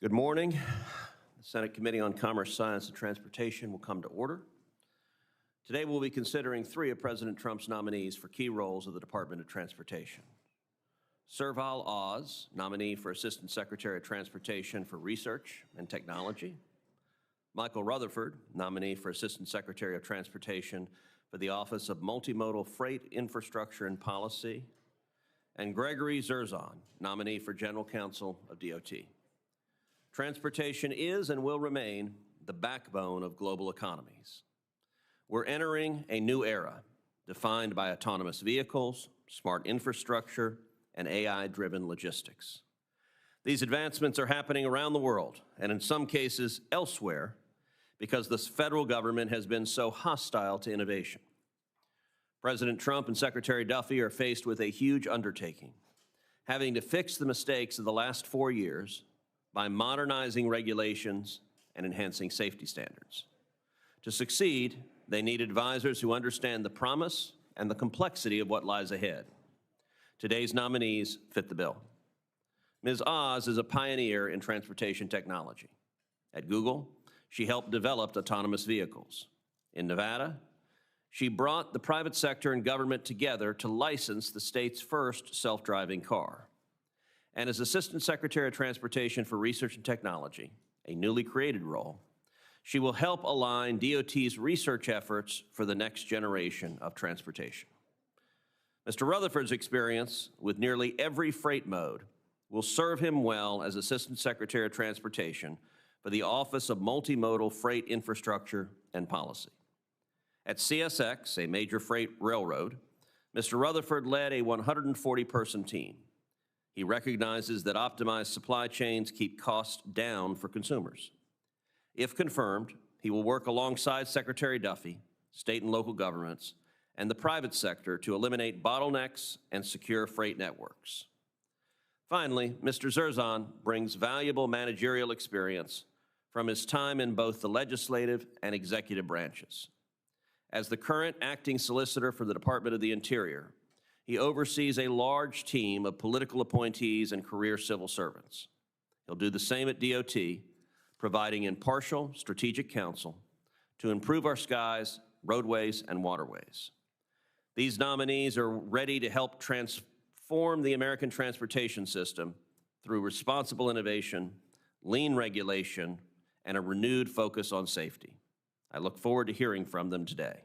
Good morning. The Senate Committee on Commerce, Science, and Transportation will come to order. Today we'll be considering three of President Trump's nominees for key roles of the Department of Transportation. Serval Oz, nominee for Assistant Secretary of Transportation for Research and Technology. Michael Rutherford, nominee for Assistant Secretary of Transportation for the Office of Multimodal Freight Infrastructure and Policy. And Gregory Zerzan, nominee for General Counsel of DOT. Transportation is and will remain the backbone of global economies. We're entering a new era defined by autonomous vehicles, smart infrastructure, and AI-driven logistics. These advancements are happening around the world, and in some cases elsewhere, because the federal government has been so hostile to innovation. President Trump and Secretary Duffy are faced with a huge undertaking, having to fix the mistakes of the last 4 years by modernizing regulations and enhancing safety standards. To succeed, they need advisors who understand the promise and the complexity of what lies ahead. Today's nominees fit the bill. Ms. Oz is a pioneer in transportation technology. At Google, she helped develop autonomous vehicles. In Nevada, she brought the private sector and government together to license the state's first self-driving car. And as Assistant Secretary of Transportation for Research and Technology, a newly created role, she will help align DOT's research efforts for the next generation of transportation. Mr. Rutherford's experience with nearly every freight mode will serve him well as Assistant Secretary of Transportation for the Office of Multimodal Freight Infrastructure and Policy. At CSX, a major freight railroad, Mr. Rutherford led a 140-person team. He recognizes that optimized supply chains keep costs down for consumers. If confirmed, he will work alongside Secretary Duffy, state and local governments, and the private sector to eliminate bottlenecks and secure freight networks. Finally, Mr. Zerzan brings valuable managerial experience from his time in both the legislative and executive branches. As the current acting solicitor for the Department of the Interior, he oversees a large team of political appointees and career civil servants. He'll do the same at DOT, providing impartial, strategic counsel to improve our skies, roadways, and waterways. These nominees are ready to help transform the American transportation system through responsible innovation, lean regulation, and a renewed focus on safety. I look forward to hearing from them today.